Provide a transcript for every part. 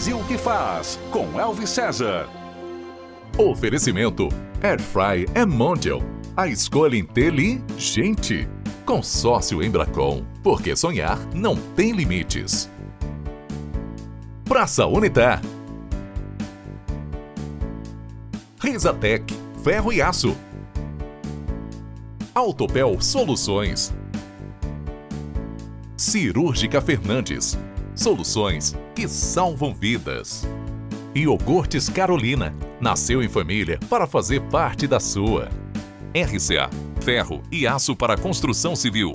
Brasil que faz, com Elvis César. Oferecimento Airfry é Mondial. A escolha inteligente. Consórcio Embracon, porque sonhar não tem limites. Praça Unitar. Risatec, ferro e aço. Autopel Soluções. Cirúrgica Fernandes. Soluções que salvam vidas. Iogurtes Carolina. Nasceu em família para fazer parte da sua. RCA, ferro e aço para construção civil.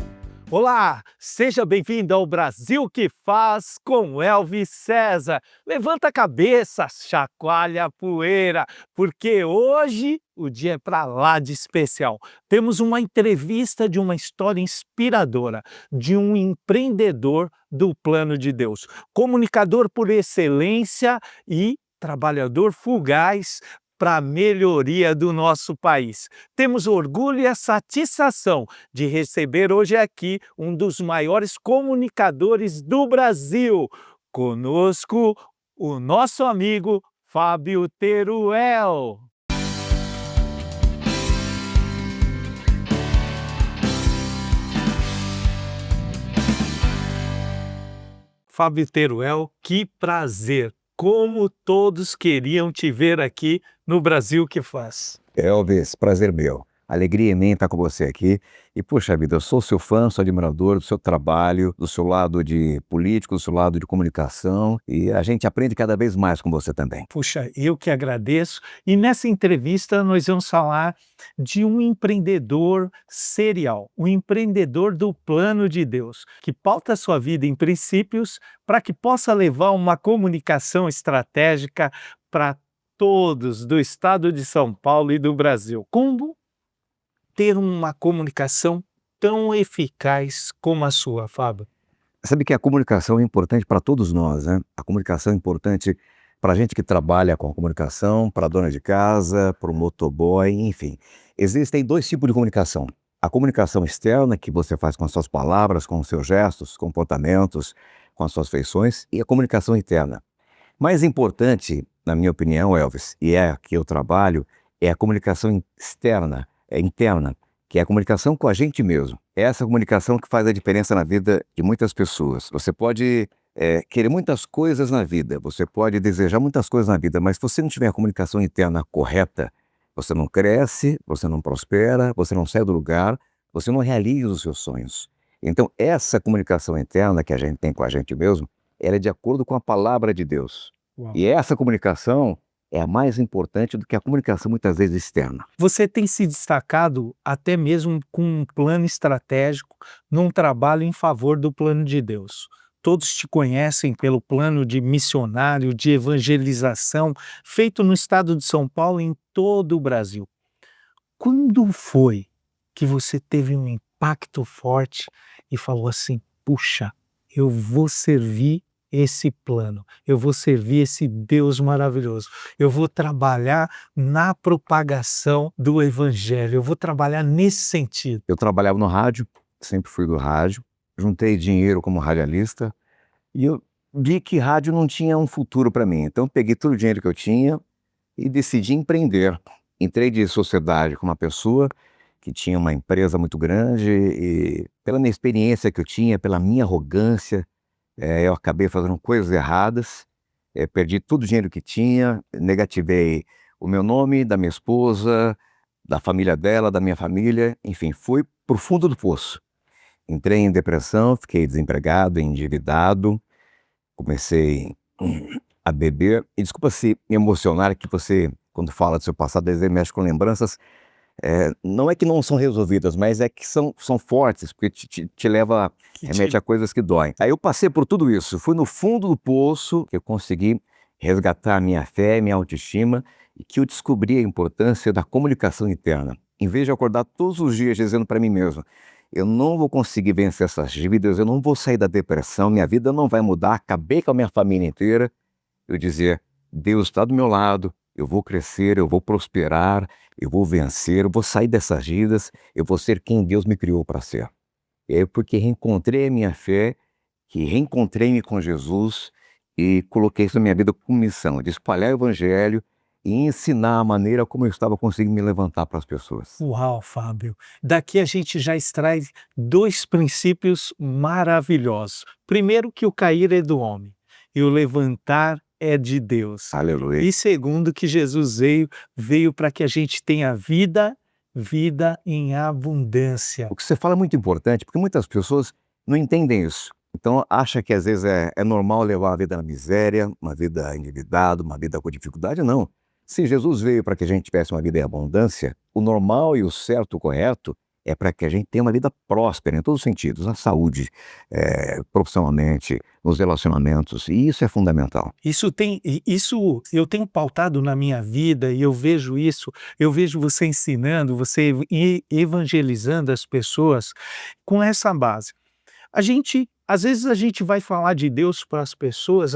Olá, seja bem-vindo ao Brasil que faz com Elvis César. Levanta a cabeça, chacoalha a poeira, porque hoje o dia é para lá de especial. Temos uma entrevista de uma história inspiradora, de um empreendedor do plano de Deus, comunicador por excelência e trabalhador fugaz para a melhoria do nosso país. Temos orgulho e a satisfação de receber hoje aqui um dos maiores comunicadores do Brasil. Conosco, o nosso amigo Fábio Teruel. Fábio Teruel, que prazer! Como todos queriam te ver aqui no Brasil que faz. Elvis, prazer meu. Alegria em mim estar com você aqui. E, poxa vida, eu sou seu fã, sou admirador do seu trabalho, do seu lado de político, do seu lado de comunicação. E a gente aprende cada vez mais com você também. Puxa, eu que agradeço. E nessa entrevista nós vamos falar de um empreendedor serial, um empreendedor do plano de Deus, que pauta a sua vida em princípios para que possa levar uma comunicação estratégica para todos do estado de São Paulo e do Brasil. Como ter uma comunicação tão eficaz como a sua, Fábio? Sabe que a comunicação é importante para todos nós, né? A comunicação é importante para a gente que trabalha com a comunicação, para a dona de casa, para o motoboy, enfim. Existem dois tipos de comunicação. A comunicação externa, que você faz com as suas palavras, com os seus gestos, comportamentos, com as suas feições, e a comunicação interna. Mais importante, na minha opinião, Elvis, e é a que eu trabalho, é a comunicação externa, interna, que é a comunicação com a gente mesmo. É essa comunicação que faz a diferença na vida de muitas pessoas. Você pode querer muitas coisas na vida, você pode desejar muitas coisas na vida, mas se você não tiver a comunicação interna correta, você não cresce, você não prospera, você não sai do lugar, você não realiza os seus sonhos. Então, essa comunicação interna que a gente tem com a gente mesmo, ela é de acordo com a palavra de Deus. Uau. E essa comunicação é a mais importante do que a comunicação muitas vezes externa. Você tem se destacado até mesmo com um plano estratégico, num trabalho em favor do plano de Deus. Todos te conhecem pelo plano de missionário, de evangelização, feito no estado de São Paulo e em todo o Brasil. Quando foi que você teve um impacto forte e falou assim, puxa, eu vou servir esse plano, eu vou servir esse Deus maravilhoso, eu vou trabalhar na propagação do evangelho, eu vou trabalhar nesse sentido? Eu trabalhava no rádio, sempre fui do rádio, juntei dinheiro como radialista e eu vi que rádio não tinha um futuro para mim, então peguei todo o dinheiro que eu tinha e decidi empreender. Entrei de sociedade com uma pessoa que tinha uma empresa muito grande e pela minha experiência que eu tinha, pela minha arrogância, eu acabei fazendo coisas erradas, perdi todo o dinheiro que tinha, negativei o meu nome, da minha esposa, da família dela, da minha família, enfim, fui para o fundo do poço. Entrei em depressão, fiquei desempregado, endividado, comecei a beber. E desculpa se me emocionar que você, quando fala do seu passado, às vezes mexe com lembranças. Não é que não são resolvidas, mas é que são fortes, porque te leva, remete a coisas que doem. Aí eu passei por tudo isso, fui no fundo do poço que eu consegui resgatar minha fé, minha autoestima, e que eu descobri a importância da comunicação interna. Em vez de acordar todos os dias dizendo para mim mesmo, eu não vou conseguir vencer essas dívidas, eu não vou sair da depressão, minha vida não vai mudar, acabei com a minha família inteira, eu dizia, Deus está do meu lado, eu vou crescer, eu vou prosperar, eu vou vencer, eu vou sair dessas dívidas, eu vou ser quem Deus me criou para ser. E aí, porque reencontrei a minha fé, que reencontrei-me com Jesus, e coloquei isso na minha vida como missão, de espalhar o evangelho e ensinar a maneira como eu estava conseguindo me levantar para as pessoas. Uau, Fábio! Daqui a gente já extrai 2 princípios maravilhosos. Primeiro, que o cair é do homem e o levantar é de Deus. Aleluia. E segundo, que Jesus veio para que a gente tenha vida, vida em abundância. O que você fala é muito importante, porque muitas pessoas não entendem isso. Então, acha que às vezes é normal levar uma vida na miséria, uma vida endividada, uma vida com dificuldade. Não. Se Jesus veio para que a gente tivesse uma vida em abundância, o normal e o certo, o correto, é para que a gente tenha uma vida próspera em todos os sentidos, na saúde, profissionalmente, nos relacionamentos, e isso é fundamental. Isso eu tenho pautado na minha vida e eu vejo você ensinando, você evangelizando as pessoas com essa base. Às vezes a gente vai falar de Deus para as pessoas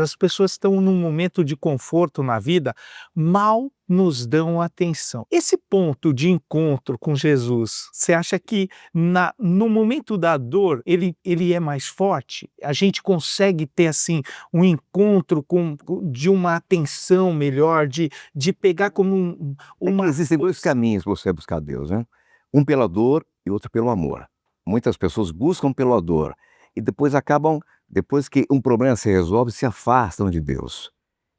estão num momento de conforto na vida, mal nos dão atenção. Esse ponto de encontro com Jesus, você acha que no momento da dor ele é mais forte? A gente consegue ter assim um encontro de uma atenção melhor, de pegar como uma... Existem 2 caminhos para você buscar Deus, né? Um pela dor e outro pelo amor. Muitas pessoas buscam pela dor e depois que um problema se resolve, se afastam de Deus.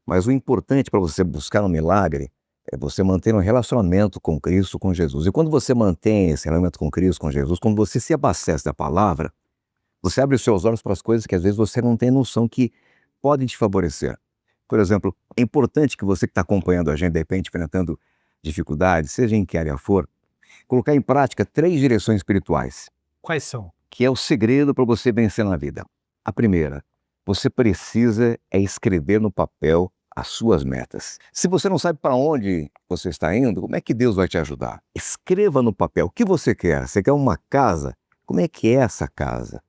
Mas o importante para você buscar um milagre é você manter um relacionamento com Cristo, com Jesus. E quando você mantém esse relacionamento com Cristo, com Jesus, quando você se abastece da palavra, você abre os seus olhos para as coisas que às vezes você não tem noção que podem te favorecer. Por exemplo, é importante que você que está acompanhando a gente, de repente, enfrentando dificuldades, seja em que área for, colocar em prática 3 direções espirituais, Quais são? que é o segredo para você vencer na vida. A primeira, você precisa escrever no papel as suas metas. Se você não sabe para onde você está indo, como é que Deus vai te ajudar? Escreva no papel o que você quer. Você quer uma casa? Como é que é essa casa?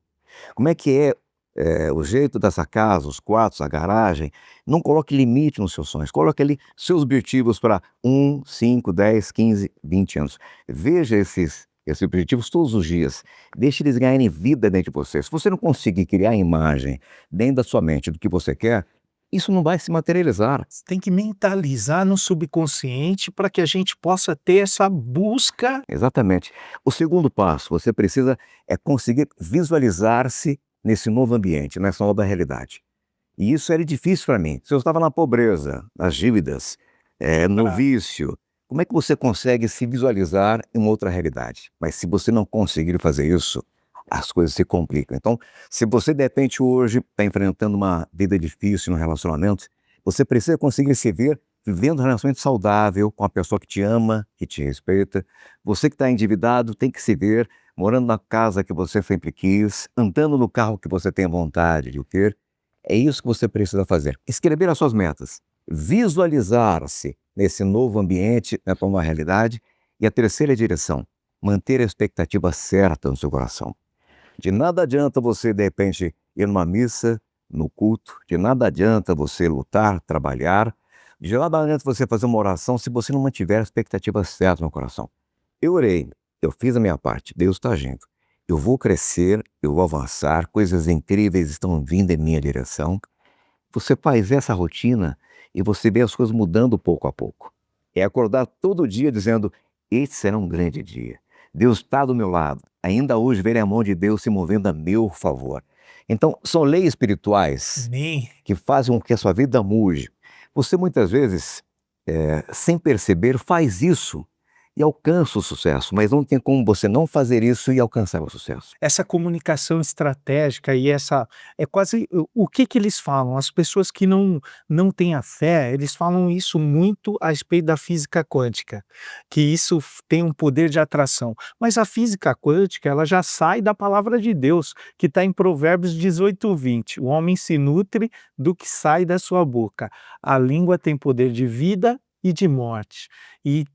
Como é que é o jeito dessa casa, os quartos, a garagem? Não coloque limite nos seus sonhos. Coloque ali seus objetivos para 1, 5, 10, 15, 20 anos. Veja esses objetivos todos os dias. Deixe eles ganharem vida dentro de você. Se você não conseguir criar a imagem dentro da sua mente do que você quer, isso não vai se materializar. Você tem que mentalizar no subconsciente para que a gente possa ter essa busca. Exatamente. O segundo passo, você precisa conseguir visualizar-se nesse novo ambiente, nessa nova realidade. E isso era difícil para mim. Se eu estava na pobreza, nas dívidas, no vício, como é que você consegue se visualizar em outra realidade? Mas se você não conseguir fazer isso, as coisas se complicam. Então, se você de repente hoje está enfrentando uma vida difícil no relacionamento, você precisa conseguir se ver vivendo um relacionamento saudável com a pessoa que te ama, que te respeita. Você que está endividado tem que se ver morando na casa que você sempre quis, andando no carro que você tem vontade de ter. É isso que você precisa fazer. Escrever as suas metas, visualizar-se nesse novo ambiente, nessa nova realidade. E a terceira direção, manter a expectativa certa no seu coração. De nada adianta você, de repente, ir numa missa, no culto, de nada adianta você lutar, trabalhar, de nada adianta você fazer uma oração se você não mantiver a expectativa certa no coração. Eu orei, eu fiz a minha parte, Deus está agindo. Eu vou crescer, eu vou avançar, coisas incríveis estão vindo em minha direção. Você faz essa rotina e você vê as coisas mudando pouco a pouco. É acordar todo dia dizendo, esse será um grande dia. Deus está do meu lado. Ainda hoje verei a mão de Deus se movendo a meu favor. Então, são leis espirituais que fazem com que a sua vida mude. Você muitas vezes, sem perceber, faz isso e alcança o sucesso, mas não tem como você não fazer isso e alcançar o sucesso. Essa comunicação estratégica e é quase o que eles falam. As pessoas que não têm a fé, eles falam isso muito a respeito da física quântica, que isso tem um poder de atração. Mas a física quântica, ela já sai da palavra de Deus, que está em Provérbios 18:20. O homem se nutre do que sai da sua boca. A língua tem poder de vida e de morte. E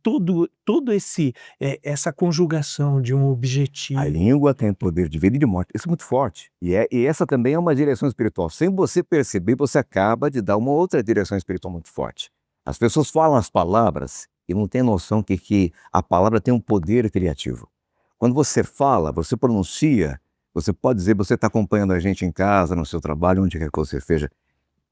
essa conjugação de um objetivo. A língua tem poder de vida e de morte. Isso é muito forte. E essa também é uma direção espiritual. Sem você perceber, você acaba de dar uma outra direção espiritual muito forte. As pessoas falam as palavras e não têm noção que a palavra tem um poder criativo. Quando você fala, você pronuncia, você pode dizer, você está acompanhando a gente em casa, no seu trabalho, onde quer que você esteja.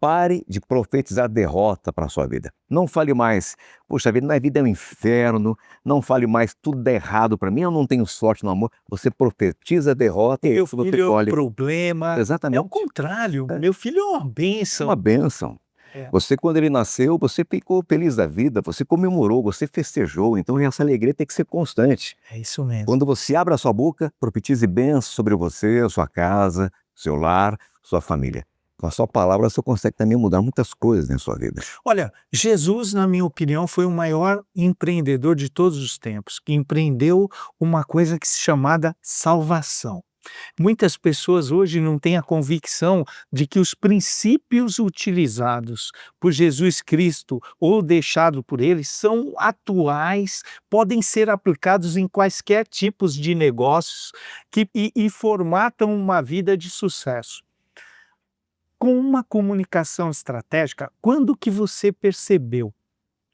Pare de profetizar derrota para a sua vida. Não fale mais, poxa vida, minha vida é um inferno. Não fale mais, tudo dá errado para mim, eu não tenho sorte no amor. Você profetiza derrota e Meu isso você filho é um colhe. problema. É o Exatamente. contrário. É. Meu filho é uma É bênção. uma bênção. É. Você, quando ele nasceu, você ficou feliz da vida, você comemorou, você festejou. Então, essa alegria tem que ser constante. É isso mesmo. Quando você abre a sua boca, profetize bênçãos sobre você, a sua casa, seu lar, sua família. Com a sua palavra, você consegue também mudar muitas coisas na sua vida. Olha, Jesus, na minha opinião, foi o maior empreendedor de todos os tempos, que empreendeu uma coisa que se chamada salvação. Muitas pessoas hoje não têm a convicção de que os princípios utilizados por Jesus Cristo ou deixado por ele são atuais, podem ser aplicados em quaisquer tipos de negócios e formatam uma vida de sucesso. Com uma comunicação estratégica, quando que você percebeu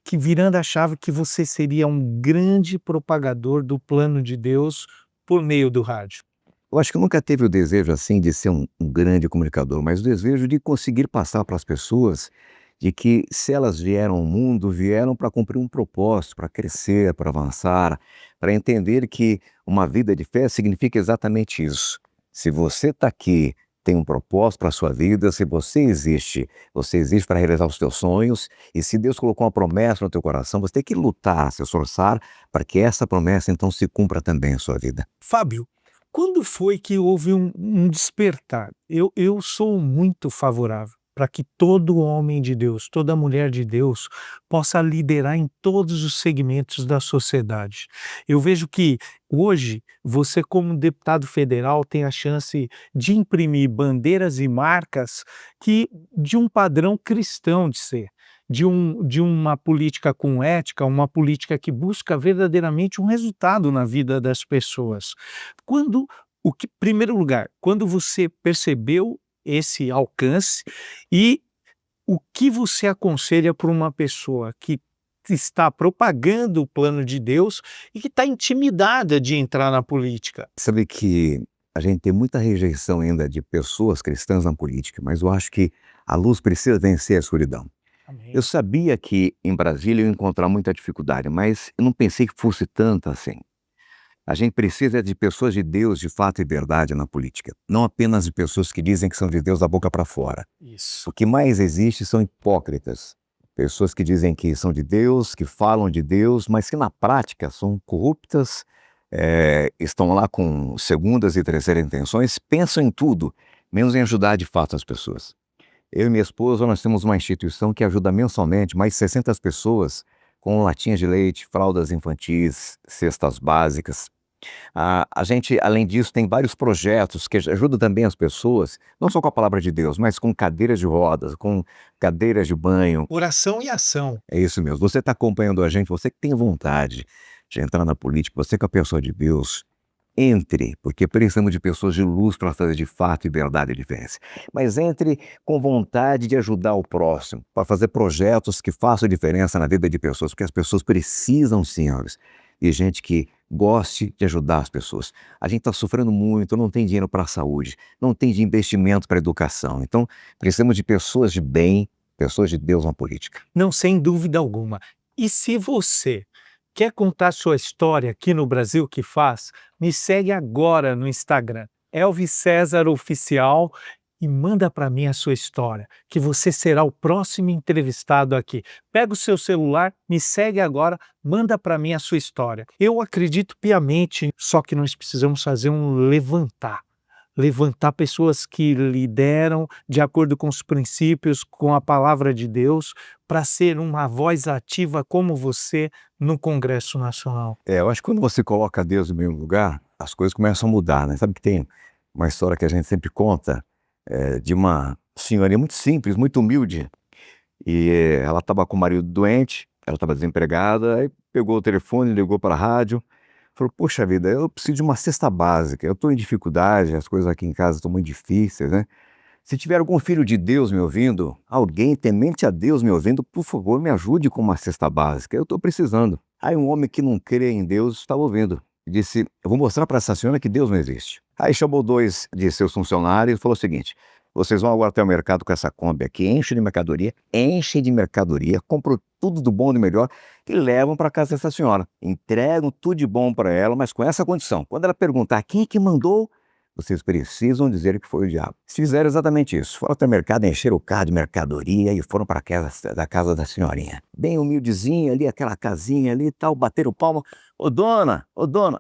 que, virando a chave, que você seria um grande propagador do plano de Deus por meio do rádio? Eu acho que eu nunca teve o desejo assim de ser um grande comunicador, mas o desejo de conseguir passar para as pessoas de que se elas vieram ao mundo, vieram para cumprir um propósito, para crescer, para avançar, para entender que uma vida de fé significa exatamente isso. Se você está aqui, tem um propósito para a sua vida, se você existe para realizar os teus sonhos, e se Deus colocou uma promessa no teu coração, você tem que lutar, se esforçar para que essa promessa então se cumpra também em sua vida. Fábio, quando foi que houve um despertar? Eu sou muito favorável para que todo homem de Deus, toda mulher de Deus possa liderar em todos os segmentos da sociedade. Eu vejo que hoje você, como deputado federal, tem a chance de imprimir bandeiras e marcas de um padrão cristão de ser. De uma política com ética, uma política que busca verdadeiramente um resultado na vida das pessoas. Primeiro lugar, quando você percebeu esse alcance e o que você aconselha para uma pessoa que está propagando o plano de Deus e que está intimidada de entrar na política? Sabe que a gente tem muita rejeição ainda de pessoas cristãs na política, mas eu acho que a luz precisa vencer a escuridão. Amém. Eu sabia que em Brasília eu ia encontrar muita dificuldade, mas eu não pensei que fosse tanta assim. A gente precisa de pessoas de Deus de fato e verdade na política, não apenas de pessoas que dizem que são de Deus da boca para fora. Isso. O que mais existe são hipócritas, pessoas que dizem que são de Deus, que falam de Deus, mas que na prática são corruptas, estão lá com segundas e terceiras intenções, pensam em tudo, menos em ajudar de fato as pessoas. Eu e minha esposa, nós temos uma instituição que ajuda mensalmente mais de 600 pessoas com latinhas de leite, fraldas infantis, cestas básicas. A gente, além disso, tem vários projetos que ajudam também as pessoas, não só com a palavra de Deus, mas com cadeiras de rodas, com cadeiras de banho. Oração e ação. É isso mesmo. Você está acompanhando a gente, você que tem vontade de entrar na política, você que é a pessoa de Deus, entre, porque precisamos de pessoas de luz para fazer de fato e verdade a diferença. Mas entre com vontade de ajudar o próximo, para fazer projetos que façam diferença na vida de pessoas, porque as pessoas precisam, senhores, de gente que goste de ajudar as pessoas. A gente está sofrendo muito, não tem dinheiro para a saúde, não tem de investimento para a educação. Então, precisamos de pessoas de bem, pessoas de Deus na política. Não, sem dúvida alguma. E se você quer contar sua história aqui no Brasil que faz, me segue agora no Instagram, Elvis César Oficial, e manda para mim a sua história, que você será o próximo entrevistado aqui. Pega o seu celular, me segue agora, manda para mim a sua história. Eu acredito piamente, só que nós precisamos fazer um levantar pessoas que lideram de acordo com os princípios, com a palavra de Deus, para ser uma voz ativa como você no Congresso Nacional. Eu acho que quando você coloca Deus no mesmo lugar, as coisas começam a mudar, né? Sabe que tem uma história que a gente sempre conta, de uma senhorinha muito simples, muito humilde, e ela estava com o marido doente, ela estava desempregada, aí pegou o telefone, ligou para a rádio, falou, poxa vida, eu preciso de uma cesta básica, eu estou em dificuldade, as coisas aqui em casa estão muito difíceis, né? Se tiver algum filho de Deus me ouvindo, alguém temente a Deus me ouvindo, por favor, me ajude com uma cesta básica, eu estou precisando. Aí um homem que não crê em Deus estava ouvindo e disse, eu vou mostrar para essa senhora que Deus não existe. Aí chamou 2 de seus funcionários e falou o seguinte, Vocês vão agora até o mercado com essa Kombi aqui, enchem de mercadoria, compram tudo do bom e do melhor e levam para casa dessa senhora. Entregam tudo de bom para ela, mas com essa condição. Quando ela perguntar quem é que mandou, vocês precisam dizer que foi o diabo. Se fizeram exatamente isso, foram até o mercado, encheram o carro de mercadoria e foram para a casa da senhorinha. Bem humildezinha ali, aquela casinha ali e tal, bateram palma. Ô dona,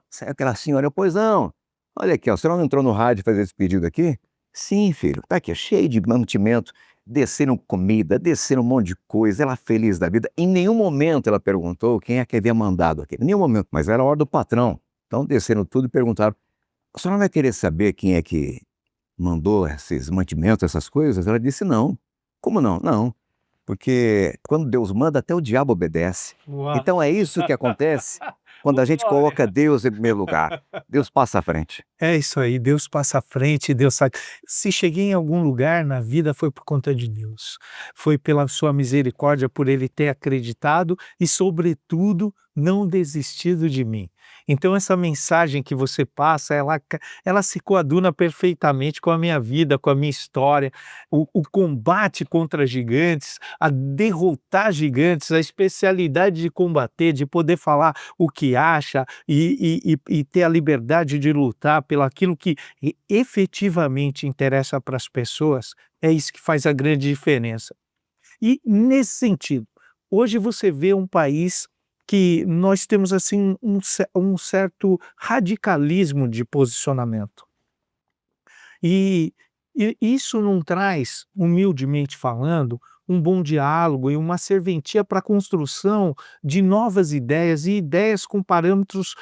saiu aquela senhora, pois não. Olha aqui, ó, a senhora não entrou no rádio fazer esse pedido aqui? Sim, filho, tá aqui, cheio de mantimento, desceram comida, desceram um monte de coisa, ela feliz da vida. Em nenhum momento ela perguntou quem é que havia mandado aquilo, em nenhum momento, mas era a hora do patrão. Então desceram tudo e perguntaram, a senhora vai querer saber quem é que mandou esses mantimentos, essas coisas? Ela disse não. Como não? Não, porque quando Deus manda, até o diabo obedece. Uau! Então é isso que acontece quando a gente coloca Deus em primeiro lugar. Deus passa à frente. É isso aí, Deus passa à frente, Deus sabe. Se cheguei em algum lugar na vida foi por conta de Deus. Foi pela sua misericórdia, por Ele ter acreditado e, sobretudo, não desistido de mim. Então essa mensagem que você passa, ela se coaduna perfeitamente com a minha vida, com a minha história, o combate contra gigantes, a derrotar gigantes, a especialidade de combater, de poder falar o que acha e ter a liberdade de lutar pelo aquilo que efetivamente interessa para as pessoas, é isso que faz a grande diferença. E nesse sentido, hoje você vê um país que nós temos assim um certo radicalismo de posicionamento. E isso não traz, humildemente falando, um bom diálogo e uma serventia para a construção de novas ideias e ideias com parâmetros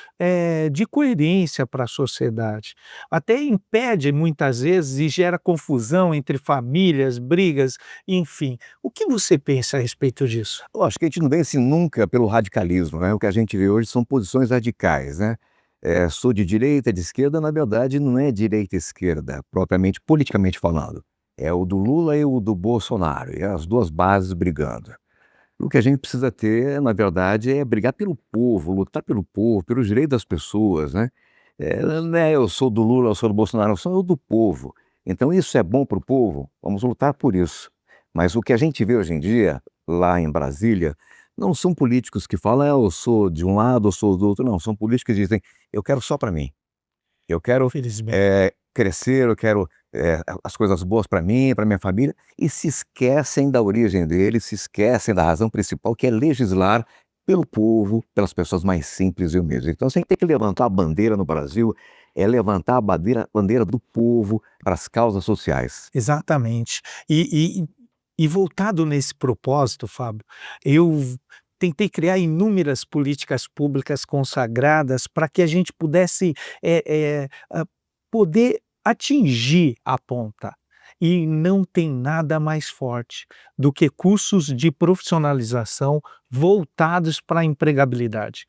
de coerência para a sociedade. Até impede muitas vezes e gera confusão entre famílias, brigas, enfim. O que você pensa a respeito disso? Eu acho que a gente não vence nunca pelo radicalismo, né? O que a gente vê hoje são posições radicais, né? Sou de direita, de esquerda, na verdade não é direita e esquerda, propriamente, politicamente falando. É o do Lula e o do Bolsonaro, e as duas bases brigando. O que a gente precisa ter, na verdade, é brigar pelo povo, lutar pelo povo, pelos direitos das pessoas, né? Não é eu sou do Lula, eu sou do Bolsonaro, eu sou do povo. Então isso é bom para o povo, vamos lutar por isso. Mas o que a gente vê hoje em dia, lá em Brasília, não são políticos que falam, eu sou de um lado, eu sou do outro, não. São políticos que dizem, eu quero só para mim. Eu quero Infelizmente. crescer, eu quero as coisas boas para mim, para minha família, e se esquecem da origem deles, se esquecem da razão principal, que é legislar pelo povo, pelas pessoas mais simples e humildes. Então, você tem que levantar a bandeira no Brasil, é levantar a bandeira do povo para as causas sociais. Exatamente. E voltado nesse propósito, Fábio, eu tentei criar inúmeras políticas públicas consagradas para que a gente pudesse poder atingir a ponta. E não tem nada mais forte do que cursos de profissionalização voltados para a empregabilidade.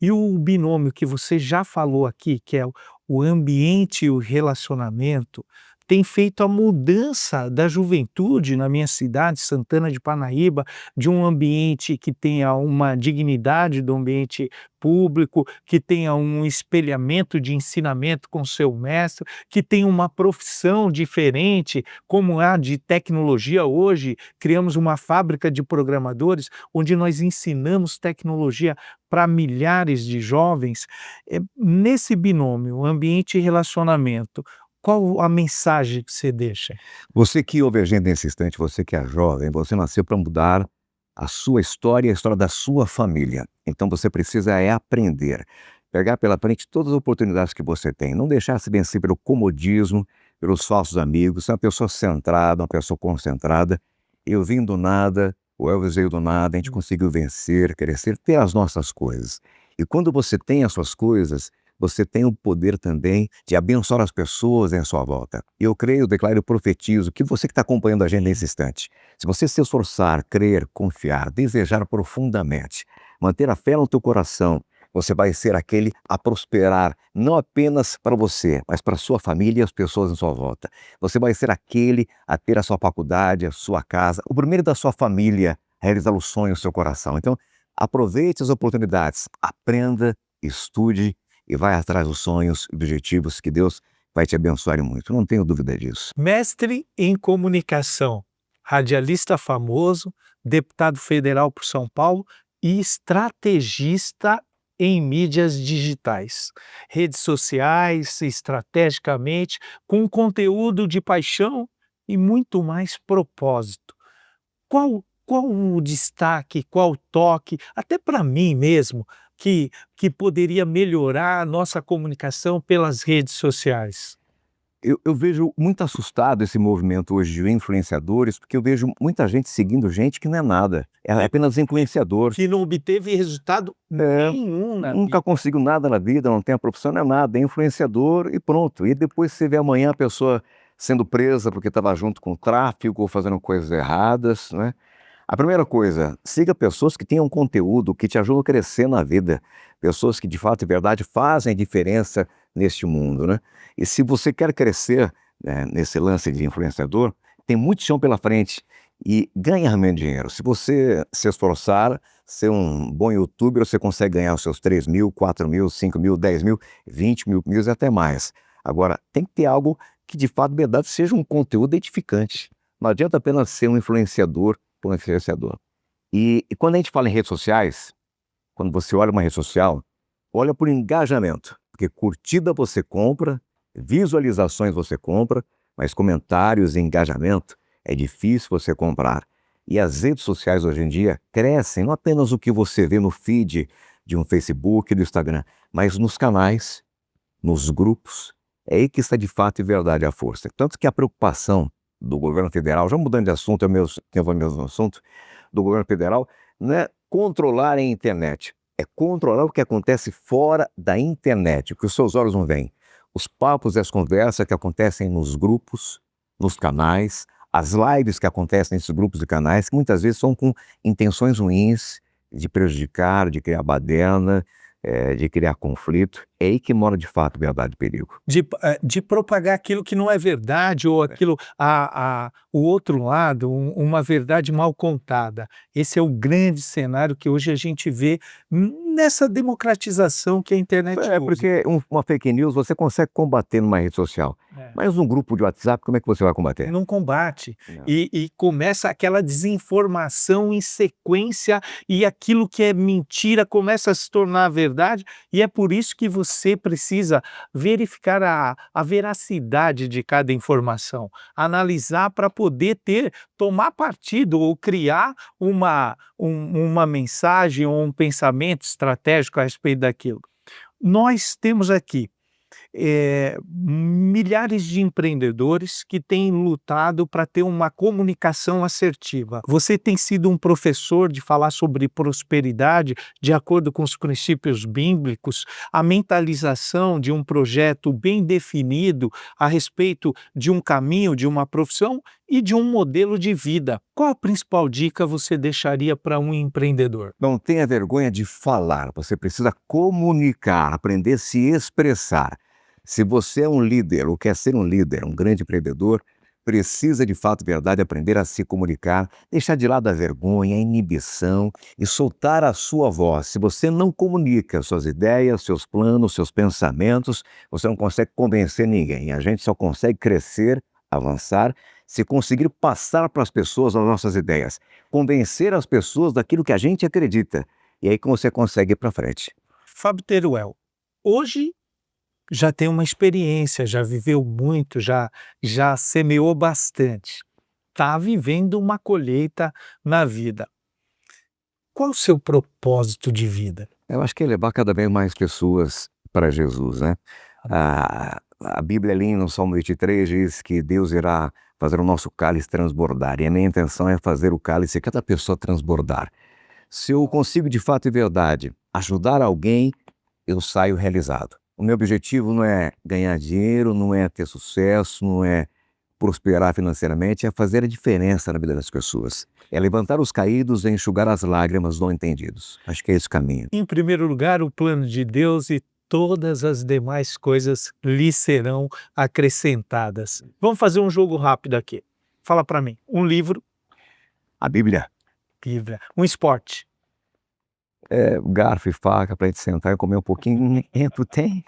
E o binômio que você já falou aqui, que é o ambiente e o relacionamento, tem feito a mudança da juventude na minha cidade, Santana de Parnaíba, de um ambiente que tenha uma dignidade do ambiente público, que tenha um espelhamento de ensinamento com seu mestre, que tenha uma profissão diferente, como a de tecnologia hoje. Criamos uma fábrica de programadores, onde nós ensinamos tecnologia para milhares de jovens. Nesse binômio, ambiente e relacionamento, qual a mensagem que você deixa? Você que ouve a gente nesse instante, você que é jovem, você nasceu para mudar a sua história e a história da sua família. Então você precisa aprender, pegar pela frente todas as oportunidades que você tem, não deixar se vencer pelo comodismo, pelos falsos amigos, ser uma pessoa centrada, uma pessoa concentrada. Eu vim do nada, o Elvis veio do nada, a gente conseguiu vencer, crescer, ter as nossas coisas. E quando você tem as suas coisas, você tem o poder também de abençoar as pessoas em sua volta. Eu creio, declaro e profetizo que você que está acompanhando a gente nesse instante, se você se esforçar, crer, confiar, desejar profundamente, manter a fé no teu coração, você vai ser aquele a prosperar, não apenas para você, mas para a sua família e as pessoas em sua volta. Você vai ser aquele a ter a sua faculdade, a sua casa, o primeiro da sua família a realizar o sonho no seu coração. Então, aproveite as oportunidades, aprenda, estude, e vai atrás dos sonhos e objetivos que Deus vai te abençoar e muito, não tenho dúvida disso. Mestre em comunicação, radialista famoso, deputado federal por São Paulo e estrategista em mídias digitais, redes sociais, estrategicamente, com conteúdo de paixão e muito mais propósito. Qual o destaque, qual o toque, até para mim mesmo, que poderia melhorar a nossa comunicação pelas redes sociais? Eu vejo muito assustado esse movimento hoje de influenciadores, porque eu vejo muita gente seguindo gente que não é nada, é apenas influenciador. Que não obteve resultado É, nenhum na nunca vida. conseguiu nada na vida, não tem a profissão, não é nada, é influenciador e pronto. E depois você vê amanhã a pessoa sendo presa porque estava junto com o tráfico ou fazendo coisas erradas, né? A primeira coisa, siga pessoas que tenham conteúdo, que te ajudam a crescer na vida. Pessoas que de fato e verdade fazem diferença neste mundo, né? E se você quer crescer, né, nesse lance de influenciador, tem muito chão pela frente e ganha realmente dinheiro. Se você se esforçar, ser um bom youtuber, você consegue ganhar os seus 3 mil, 4 mil, 5 mil, 10 mil, 20 mil e até mais. Agora, tem que ter algo que de fato, verdade, seja um conteúdo edificante. Não adianta apenas ser um influenciador por um influenciador. E quando a gente fala em redes sociais, quando você olha uma rede social, olha por engajamento, porque curtida você compra, visualizações você compra, mas comentários e engajamento é difícil você comprar. E as redes sociais hoje em dia crescem não apenas o que você vê no feed de um Facebook, do Instagram, mas nos canais, nos grupos. É aí que está de fato e verdade a força. Tanto que a preocupação do governo federal, já mudando de assunto, é o mesmo assunto, do governo federal, não é controlar a internet, é controlar o que acontece fora da internet, o que os seus olhos não veem. Os papos e as conversas que acontecem nos grupos, nos canais, as lives que acontecem nesses grupos e canais, que muitas vezes são com intenções ruins de prejudicar, de criar baderna, de criar conflito. É aí que mora de fato verdade e perigo. De propagar aquilo que não é verdade ou aquilo, o outro lado, uma verdade mal contada. Esse é o grande cenário que hoje a gente vê nessa democratização que a internet usa. Porque uma fake news você consegue combater numa rede social, mas num grupo de WhatsApp, como é que você vai combater? Não combate. Não. E começa aquela desinformação em sequência e aquilo que é mentira começa a se tornar verdade, e é por isso que você precisa verificar a veracidade de cada informação, analisar para poder tomar partido ou criar uma mensagem ou um pensamento estratégico a respeito daquilo. Nós temos aqui milhares de empreendedores que têm lutado para ter uma comunicação assertiva. Você tem sido um professor de falar sobre prosperidade de acordo com os princípios bíblicos, a mentalização de um projeto bem definido a respeito de um caminho, de uma profissão e de um modelo de vida. Qual a principal dica você deixaria para um empreendedor? Não tenha vergonha de falar, você precisa comunicar, aprender a se expressar. Se você é um líder ou quer ser um líder, um grande empreendedor, precisa de fato e verdade aprender a se comunicar, deixar de lado a vergonha, a inibição e soltar a sua voz. Se você não comunica suas ideias, seus planos, seus pensamentos, você não consegue convencer ninguém. A gente só consegue crescer, avançar, se conseguir passar para as pessoas as nossas ideias, convencer as pessoas daquilo que a gente acredita. E aí que você consegue ir para frente. Fábio Teruel, hoje já tem uma experiência, já viveu muito, já semeou bastante. Está vivendo uma colheita na vida. Qual o seu propósito de vida? Eu acho que é levar cada vez mais pessoas para Jesus, né? A Bíblia ali no Salmo 23 diz que Deus irá fazer o nosso cálice transbordar. E a minha intenção é fazer o cálice de cada pessoa transbordar. Se eu consigo de fato e verdade ajudar alguém, eu saio realizado. O meu objetivo não é ganhar dinheiro, não é ter sucesso, não é prosperar financeiramente, é fazer a diferença na vida das pessoas. É levantar os caídos e enxugar as lágrimas dos não entendidos. Acho que é esse o caminho. Em primeiro lugar, o plano de Deus e todas as demais coisas lhe serão acrescentadas. Vamos fazer um jogo rápido aqui. Fala para mim. Um livro, A Bíblia Bíblia. Um esporte, é garfo e faca para a gente sentar e comer um pouquinho. Tempo tem.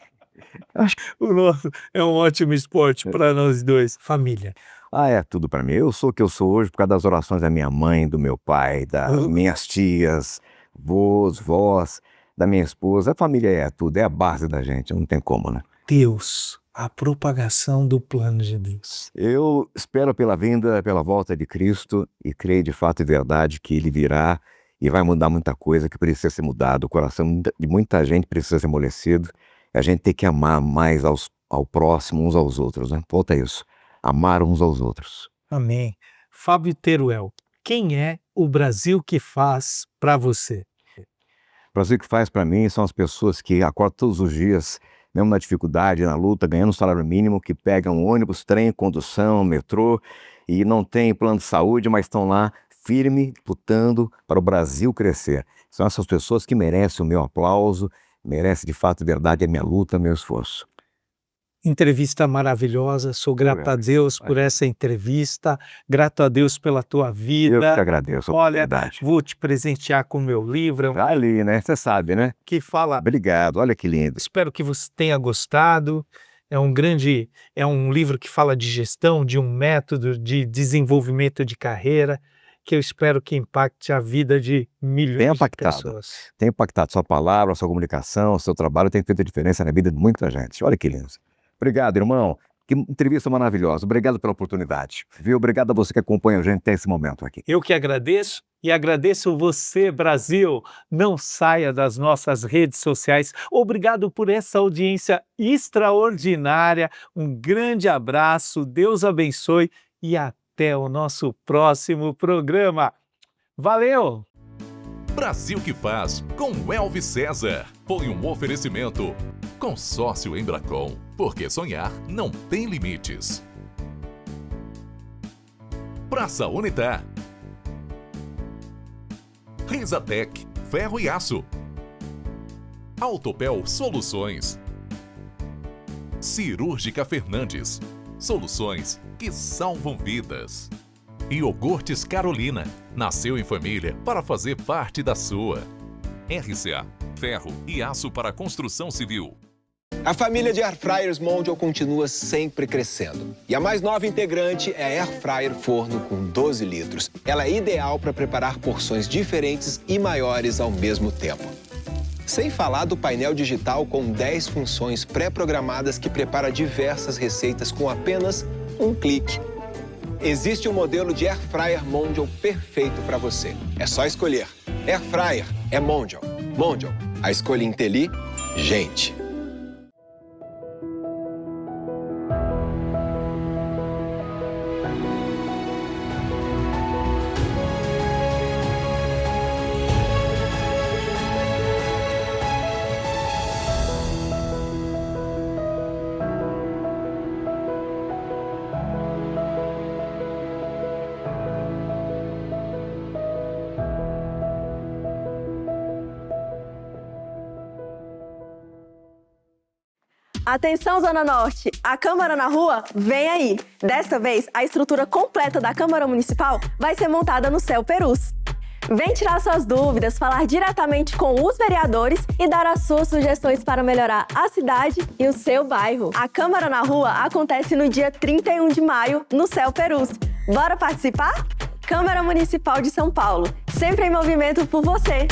O nosso é um ótimo esporte para nós dois. Família. É tudo para mim. Eu sou o que eu sou hoje por causa das orações da minha mãe, do meu pai, das minhas tias, vós, da minha esposa. A família é tudo, é a base da gente, não tem como, né? Deus, a propagação do plano de Deus. Eu espero pela volta de Cristo e creio de fato e verdade que Ele virá e vai mudar muita coisa que precisa ser mudado. O coração de muita gente precisa ser amolecido. A gente tem que amar mais ao próximo, uns aos outros, né? Volta isso. Amar uns aos outros. Amém. Fábio Teruel, quem é o Brasil que faz para você? O Brasil que faz para mim são as pessoas que acordam todos os dias, mesmo na dificuldade, na luta, ganhando um salário mínimo, que pegam ônibus, trem, condução, metrô e não têm plano de saúde, mas estão lá firme, lutando para o Brasil crescer. São essas pessoas que merecem o meu aplauso, merecem de fato e verdade a minha luta, meu esforço. Entrevista maravilhosa, sou grato a Deus por essa entrevista, grato a Deus pela tua vida. Eu que agradeço a oportunidade. Olha, vou te presentear com o meu livro. Tá ali, né? Você sabe, né? Que fala... Obrigado, olha que lindo. Espero que você tenha gostado. É um livro que fala de gestão, de um método de desenvolvimento de carreira, que eu espero que impacte a vida de milhões de pessoas. Tem impactado sua palavra, sua comunicação, seu trabalho tem feito a diferença na vida de muita gente. Olha que lindo. Obrigado, irmão. Que entrevista maravilhosa. Obrigado pela oportunidade. Viu? Obrigado a você que acompanha a gente até esse momento aqui. Eu que agradeço e agradeço você, Brasil. Não saia das nossas redes sociais. Obrigado por essa audiência extraordinária. Um grande abraço. Deus abençoe e até o nosso próximo programa. Valeu! Brasil que faz com Elvis César. Foi um oferecimento. Consórcio Embracon, porque sonhar não tem limites. Praça Unitar. Risatec, ferro e aço. Autopel Soluções. Cirúrgica Fernandes. Soluções que salvam vidas. Iogurtes Carolina. Nasceu em família para fazer parte da sua. RCA, ferro e aço para construção civil. A família de Air Fryers Mondial continua sempre crescendo. E a mais nova integrante é a Air Fryer Forno com 12 litros. Ela é ideal para preparar porções diferentes e maiores ao mesmo tempo. Sem falar do painel digital com 10 funções pré-programadas que prepara diversas receitas com apenas um clique. Existe um modelo de Air Fryer Mondial perfeito para você. É só escolher. Air Fryer é Mondial. Mondial, a escolha inteligente. Atenção, Zona Norte! A Câmara na Rua vem aí! Dessa vez, a estrutura completa da Câmara Municipal vai ser montada no Céu Perus. Vem tirar suas dúvidas, falar diretamente com os vereadores e dar as suas sugestões para melhorar a cidade e o seu bairro. A Câmara na Rua acontece no dia 31 de maio, no Céu Perus. Bora participar? Câmara Municipal de São Paulo, sempre em movimento por você!